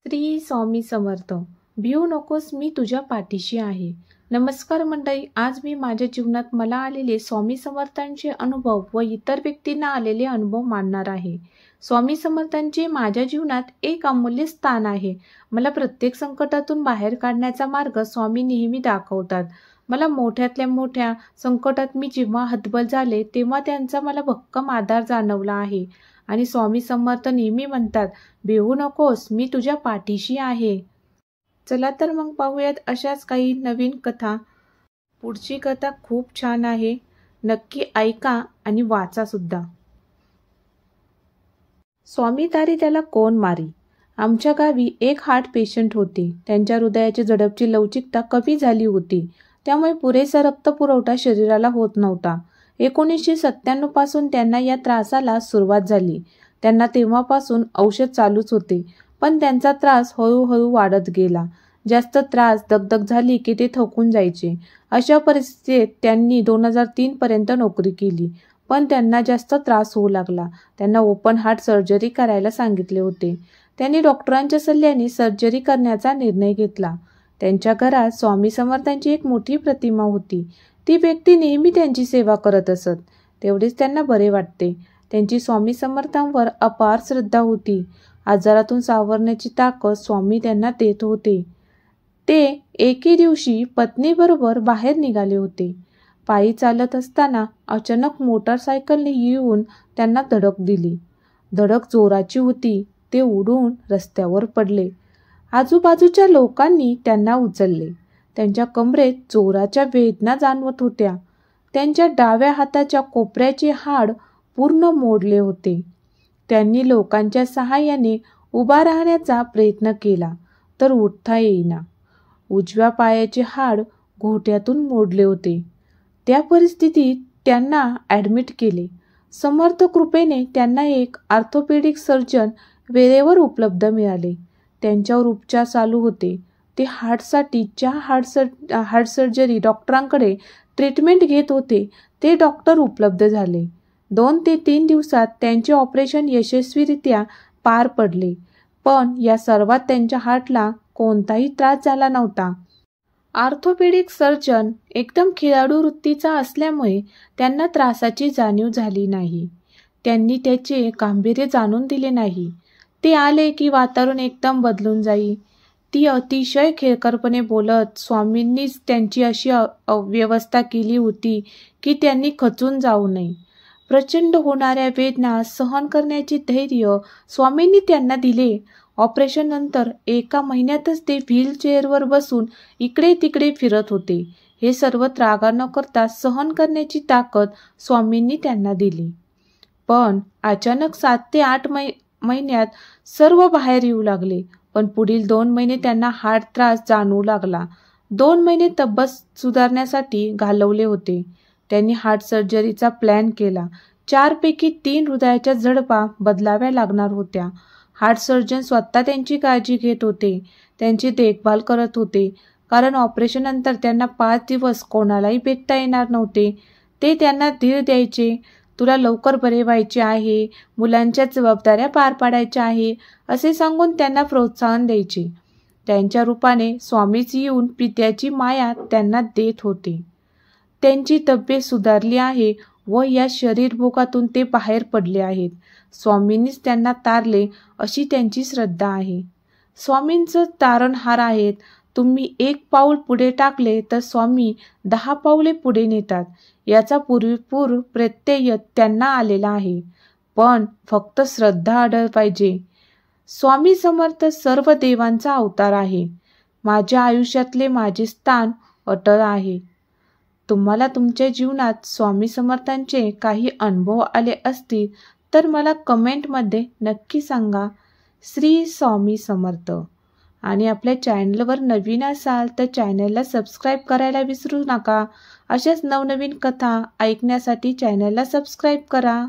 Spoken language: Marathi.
श्री स्वामी समर्थ. भिऊ नकोस, मी तुझ्या पाठीशी आहे. नमस्कार मंडळी, आज मी माझ्या जीवनात मला आलेले स्वामी समर्थांचे अनुभव व इतर व्यक्तींना आलेले अनुभव मांडणार आहे. स्वामी समर्थांचे माझ्या जीवनात एक अमूल्य स्थान आहे. मला प्रत्येक संकटातून बाहेर काढण्याचा मार्ग स्वामी नेहमी दाखवतात. मला मोठ्यातल्या मोठ्या संकटात मी जेव्हा हतबल झाले तेव्हा त्यांचा मला भक्कम आधार जाणवला आहे. आणि स्वामी समर्थ नेहमी म्हणतात, भिवू नकोस, मी तुझ्या पाठीशी आहे. चला तर मग पाहूयात अशाच काही नवीन कथा. पुढची कथा खूप छान आहे, नक्की ऐका आणि वाचा सुद्धा. स्वामी तारी त्याला कोण मारी. आमच्या गावी एक हार्ट पेशंट होते. त्यांच्या हृदयाची झडपची लवचिकता कमी झाली होती, त्यामुळे पुरेसा रक्तपुरवठा शरीराला होत नव्हता. 1997 पासून त्यांना या त्रासाला सुरुवात झाली. त्यांना तेव्हापासून औषध चालूच होते, पण त्यांचा त्रास हळूहळू वाढत गेला. जास्त त्रास, दगदग झाली की ते थकून जायचे. अशा परिस्थितीत त्यांनी 2003 पर्यंत नोकरी केली, पण त्यांना जास्त त्रास होऊ लागला. त्यांना ओपन हार्ट सर्जरी करायला सांगितले होते. त्यांनी डॉक्टरांच्या सल्ल्याने सर्जरी करण्याचा निर्णय घेतला. त्यांच्या घरात स्वामी समर्थांची एक मोठी प्रतिमा होती. ती व्यक्ती नेहमी त्यांची सेवा करत असत. तेवढेच त्यांना बरे वाटते. त्यांची स्वामी समर्थांवर अपार श्रद्धा होती. आजारातून सावरण्याची ताकद स्वामी त्यांना देत होते. ते एके दिवशी पत्नीबरोबर बाहेर निघाले होते. पायी चालत असताना अचानक मोटारसायकलने येऊन त्यांना धडक दिली. धडक जोराची होती. ते उडून रस्त्यावर पडले. आजूबाजूच्या लोकांनी त्यांना उचलले. त्यांच्या कमरेत जोराच्या वेदना जाणवत होत्या. त्यांच्या डाव्या हाताच्या कोपऱ्याचे हाड पूर्ण मोडले होते. त्यांनी लोकांच्या सहाय्याने उभा राहण्याचा प्रयत्न केला, तर उठता येईना. उजव्या पायाचे हाड घोट्यातून मोडले होते. त्या परिस्थितीत त्यांना ॲडमिट केले. समर्थ कृपेने त्यांना एक ऑर्थोपेडिक सर्जन वेळेवर उपलब्ध मिळाले. त्यांच्यावर उपचार चालू होते. ते हार्टसाठी हार्ट सर्जरी डॉक्टरांकडे ट्रीटमेंट घेत होते. ते डॉक्टर उपलब्ध झाले. 2 ते 3 दिवसात त्यांचे ऑपरेशन यशस्वीरित्या पार पडले. पण या सर्वात त्यांच्या हार्टला कोणताही त्रास झाला नव्हता. ऑर्थोपेडिक सर्जन एकदम खेळाडू वृत्तीचा असल्यामुळे त्यांना त्रासाची जाणीव झाली नाही. त्यांनी त्याचे गांभीर्य जाणून दिले नाही. ते आले की वातावरण एकदम बदलून जाई. ती अतिशय खेळकरपणे बोलत. स्वामींनीच त्यांची अशी व्यवस्था केली होती की त्यांनी खचून जाऊ नये. प्रचंड होणाऱ्या वेदना सहन करण्याचे धैर्य स्वामींनी त्यांना दिले. ऑपरेशन नंतर 1 महिन्यातच ते व्हीलचेअरवर बसून इकडे तिकडे फिरत होते. हे सर्व त्रागा न करता सहन करण्याची ताकद स्वामींनी त्यांना दिली. पण अचानक 7 ते 8 महिन्यात सर्व बाहेर येऊ लागले. पण पुढील 2 महिने त्यांना हार्ट त्रास जाणवू लागला. 2 महिने तब्येत सुधारण्यासाठी घालवले होते. त्यांनी हार्ट सर्जरीचा प्लॅन केला. 4 पैकी 3 हृदयाच्या झडपा बदलाव्या लागणार होत्या. हार्ट सर्जन स्वतः त्यांची काळजी घेत होते. त्यांची देखभाल करत होते, कारण ऑपरेशननंतर त्यांना 5 दिवस कोणालाही भेटता येणार नव्हते. ते त्यांना धीर द्यायचे. तुला लवकर बरे व्हायचे आहे, मुलांच्या जबाबदाऱ्या पार पाडायच्या आहे, असे सांगून त्यांना प्रोत्साहन द्यायचे. त्यांच्या रूपाने स्वामीच येऊन पित्याची माया त्यांना देत होते. त्यांची तब्येत सुधारली आहे व या शरीर भोगातून ते बाहेर पडले आहेत. स्वामींनीच त्यांना तारले अशी त्यांची श्रद्धा आहे. स्वामींचं तारणहार आहेत. तुम्ही 1 पाऊल पुढे टाकले तर स्वामी 10 पाऊले पुढे नेतात. याचा पूर्वीपूर प्रत्यय त्यांना आलेला आहे. पण फक्त श्रद्धा अढळ पाहिजे. स्वामी समर्थ सर्व देवांचा अवतार आहे. माझ्या आयुष्यातले माझे स्थान अटळ आहे. तुम्हाला तुमच्या जीवनात स्वामी समर्थांचे काही अनुभव आले असतील तर मला कमेंटमध्ये नक्की सांगा. श्री स्वामी समर्थ. आणि आपल्या चॅनलवर नवीन असाल तर चॅनलला सबस्क्राईब करायला विसरू नका. अशाच नवनवीन कथा ऐकण्यासाठी चॅनलला सबस्क्राईब करा.